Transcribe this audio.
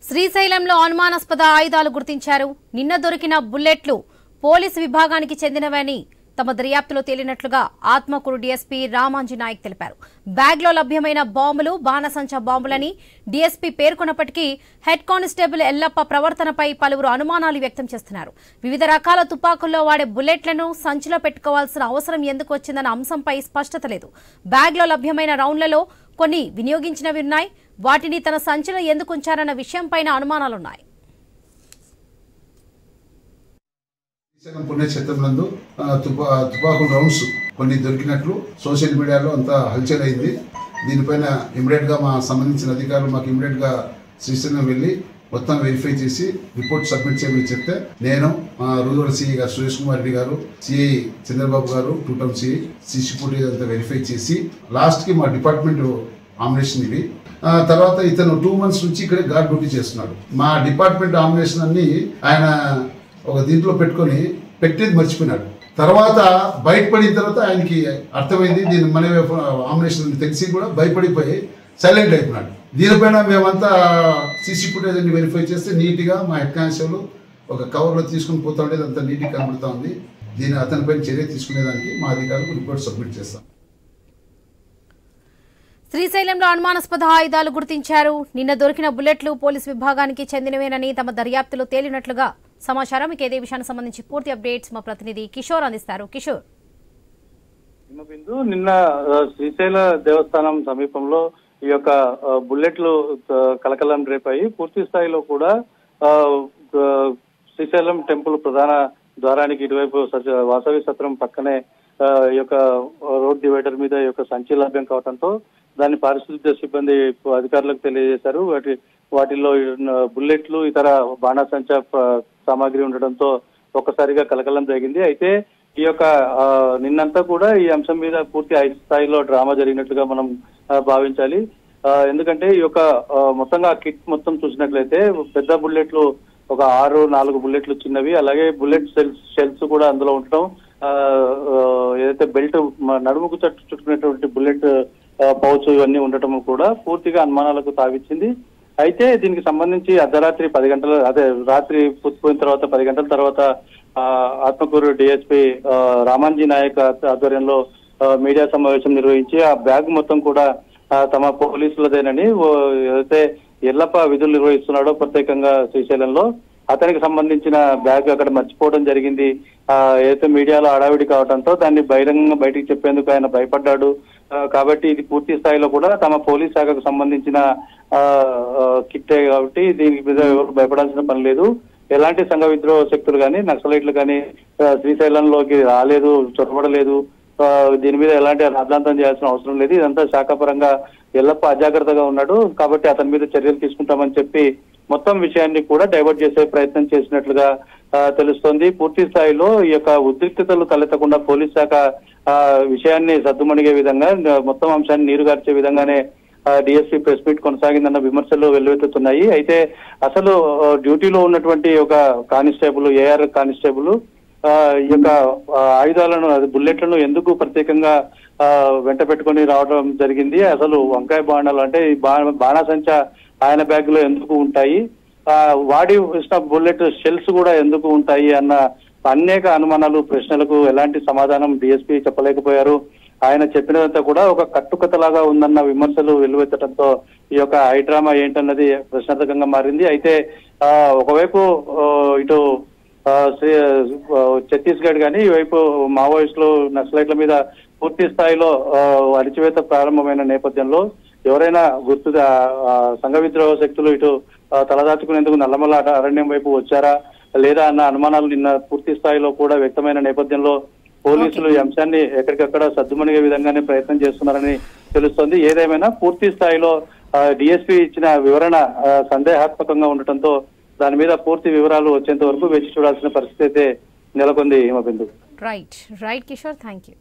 శ్రీశైలంలో అనుమానాస్పద ఆయుధాలు గుర్తించారు. నిన్న దొరికిన బుల్లెట్లు పోలీసు విభాగానికి చెందినవని తమ దర్యాప్తులో తేలినట్లుగా ఆత్మకూరు డీఎస్పీ రామాంజీ నాయక్ తెలిపారు. బ్యాగ్లో లభ్యమైన బాంబులు బాణసంచా బాంబులని డీఎస్పీ పేర్కొన్నప్పటికీ హెడ్ కానిస్టేబుల్ ఎల్లప్ప ప్రవర్తనపై పలువురు అనుమానాలు వ్యక్తం చేస్తున్నారు. వివిధ రకాల తుపాకుల్లో వాడే బుల్లెట్లను సంచిలో పెట్టుకోవాల్సిన అవసరం ఎందుకు వచ్చిందన్న అంశంపై స్పష్టత లేదు. బ్యాగ్లో లభ్యమైన రౌండ్లలో కొన్ని వినియోగించినవి ఉన్నాయి. వాటిని తన సంచిలో ఎందుకు ఉంచారన్న విషయంపైన అనుమానాలున్నాయి. పుణ్యక్షేత్రంలో తుపాకుల రౌండ్స్ కొన్ని దొరికినట్లు సోషల్ మీడియాలో అంతా హల్చల్ అయింది. దీనిపైన ఇమీడియట్గా మా సంబంధించిన అధికారులు మాకు ఇమీడియట్గా శ్రీశైలం వెళ్ళి మొత్తం వెరిఫై చేసి రిపోర్ట్ సబ్మిట్ చేయమని చెప్తే నేను రూరల్ సిఐ గారు సురేష్ కుమార్ రెడ్డి గారు, సిఐ చంద్రబాబు గారు, టూటం సిఐ సిసి ఫుటేజ్ అంతా వెరిఫై చేసి లాస్ట్కి మా డిపార్ట్మెంట్ ఆమినేషన్ ఇవి. తర్వాత ఇతను 2 months నుంచి ఇక్కడే గార్డ్ డ్యూటీ చేస్తున్నాడు. మా డిపార్ట్మెంట్ ఆమినేషన్ అన్ని ఆయన ఒక దీంట్లో పెట్టుకొని పెట్టేది మర్చిపోయినాడు. తర్వాత బయటపడిన తర్వాత ఆయనకి అర్థమైంది దీని మన ఆమినేషన్ తెలిసి కూడా భయపడిపోయి సైలెంట్ అయిపోయినాడు. దీనిపైన మేమంతా సీసీ ఫుటేజ్ అన్ని వెరిఫై చేస్తే నీట్గా మా హెడ్ కానిస్టేబుల్ ఒక కవర్లో తీసుకుని పోతా ఉండేది అంతా నీట్గా కనబడుతూ ఉంది. అతనిపైన చర్య తీసుకునేదానికి మా అధికారులకు రిపోర్ట్ సబ్మిట్ చేస్తాం. శ్రీశైలంలో అనుమానాస్పద ఆయుధాలు గుర్తించారు. నిన్న దొరికిన బుల్లెట్లు పోలీసు విభాగానికి చెందినవేనని తమ దర్యాప్తులో తేలినట్లుగా సమాచారం. మీకు ఇదే విషయానికి సంబంధించి పూర్తి అప్డేట్స్ మా ప్రతినిధి కిషోర్ అందిస్తారు. కిషోర్, నిన్న శ్రీశైల దేవస్థానం సమీపంలో ఈ యొక్క బుల్లెట్లు కలకలం రేపాయి. పూర్తి స్థాయిలో కూడా శ్రీశైలం టెంపుల్ ప్రధాన ద్వారానికి ఇటువైపు వాసవి సత్రం పక్కనే ఈ యొక్క రోడ్ డివైడర్ మీద ఈ యొక్క సంచి లభ్యం కావడంతో దాన్ని పారిశుద్ధ్య సిబ్బంది అధికారులకు తెలియజేశారు. వాటిల్లో బుల్లెట్లు, ఇతర బాణాసంచా సామాగ్రి ఉండడంతో ఒక్కసారిగా కలకలం జరిగింది. అయితే ఈ యొక్క నిన్నంతా కూడా ఈ అంశం మీద పూర్తి హై స్థాయిలో డ్రామా జరిగినట్లుగా మనం భావించాలి. ఎందుకంటే ఈ యొక్క మొత్తంగా కిట్ మొత్తం చూసినట్లయితే పెద్ద బుల్లెట్లు ఒక 4 బుల్లెట్లు చిన్నవి, అలాగే బుల్లెట్ షెల్స్ కూడా అందులో ఉండటం, ఏదైతే బెల్ట్ నడుముకు చుట్టుకునేటువంటి బుల్లెట్ పౌచ్ ఇవన్నీ ఉండటం కూడా పూర్తిగా అనుమానాలకు తావిచ్చింది. అయితే దీనికి సంబంధించి అర్ధరాత్రి 10 గంటల రాత్రి పూర్తిపోయిన తర్వాత 10 గంటల తర్వాత ఆత్మకూరు డిఎస్పీ రామాంజీ నాయక్ ఆధ్వర్యంలో మీడియా సమావేశం నిర్వహించి ఆ బ్యాగ్ మొత్తం కూడా తమ పోలీసులదేనని, ఏదైతే ఎల్లప్ప విధులు నిర్వహిస్తున్నాడో ప్రత్యేకంగా శ్రీశైలంలో అతనికి సంబంధించిన బ్యాగ్ అక్కడ మర్చిపోవడం జరిగింది. ఏదైతే మీడియాలో హడావిడి కావడంతో దాన్ని బహిరంగంగా బయటికి చెప్పేందుకు ఆయన భయపడ్డాడు. కాబట్టి ఇది పూర్తి స్థాయిలో కూడా తమ పోలీస్ శాఖకు సంబంధించిన కిట్టే కాబట్టి దీనికి మీద ఎవరు భయపడాల్సిన పని లేదు. ఎలాంటి సంఘ విద్రోహ శక్తులు కానీ నక్సలైట్లు కానీ శ్రీశైలంలోకి రాలేదు, చొరబడలేదు. దీని మీద ఎలాంటి రాద్ధాంతం చేయాల్సిన అవసరం లేదు. ఇదంతా శాఖాపరంగా ఎల్లప్ప అజాగ్రత్తగా ఉన్నాడు కాబట్టి అతని మీద చర్యలు తీసుకుంటామని చెప్పి మొత్తం విషయాన్ని కూడా డైవర్ట్ చేసే ప్రయత్నం చేసినట్లుగా తెలుస్తోంది. పూర్తి స్థాయిలో ఈ యొక్క ఉద్రిక్తతలు తలెత్తకుండా పోలీస్ శాఖ విషయాన్ని సద్దుమణిగే విధంగా మొత్తం అంశాన్ని నీరుగార్చే విధంగానే డిఎస్పీ ప్రెస్ మీట్ కొనసాగిందన్న విమర్శలు వెల్లువెత్తుతున్నాయి. అయితే అసలు డ్యూటీలో ఉన్నటువంటి ఒక కానిస్టేబుల్, ఏఆర్ కానిస్టేబుల్ ఈ యొక్క ఆయుధాలను, బుల్లెట్లను ఎందుకు ప్రత్యేకంగా వెంట పెట్టుకుని రావడం జరిగింది? అసలు వంకాయ బాణాలు అంటే బాణాసంచా ఆయన బ్యాగ్ లో ఎందుకు ఉంటాయి? వాడి ఇచ్చిన బుల్లెట్ షెల్స్ కూడా ఎందుకు ఉంటాయి అన్న అనేక అనుమానాలు, ప్రశ్నలకు ఎలాంటి సమాధానం డిఎస్పీ చెప్పలేకపోయారు. ఆయన చెప్పినదంతా కూడా ఒక కట్టుకథలాగా ఉందన్న విమర్శలు వెల్లువెత్తడంతో ఈ యొక్క హైడ్రామా ఏంటన్నది ప్రశ్నార్థకంగా మారింది. అయితే ఒకవైపు ఇటు ఛత్తీస్గఢ్ కానీ ఈవైపు మావోయిస్టులు, నక్సలైట్ల మీద పూర్తి స్థాయిలో అణిచివేత ప్రారంభమైన నేపథ్యంలో ఎవరైనా సంఘ విద్రోహ శక్తులు ఇటు తలదాచుకునేందుకు నల్లమల్ల అరణ్యం వైపు వచ్చారా లేదా అన్న అనుమానాలు నిన్న పూర్తి స్థాయిలో కూడా వ్యక్తమైన నేపథ్యంలో పోలీసులు ఈ అంశాన్ని ఎక్కడికక్కడ సద్దుమణిగే విధంగానే ప్రయత్నం చేస్తున్నారని తెలుస్తోంది. ఏదేమైనా పూర్తి స్థాయిలో డిఎస్పీ ఇచ్చిన వివరణ సందేహాత్మకంగా ఉండటంతో దాని మీద పూర్తి వివరాలు వచ్చేంత వరకు వేచి చూడాల్సిన పరిస్థితి అయితే నెలకొంది. Himabindu. Right Kishore, thank you.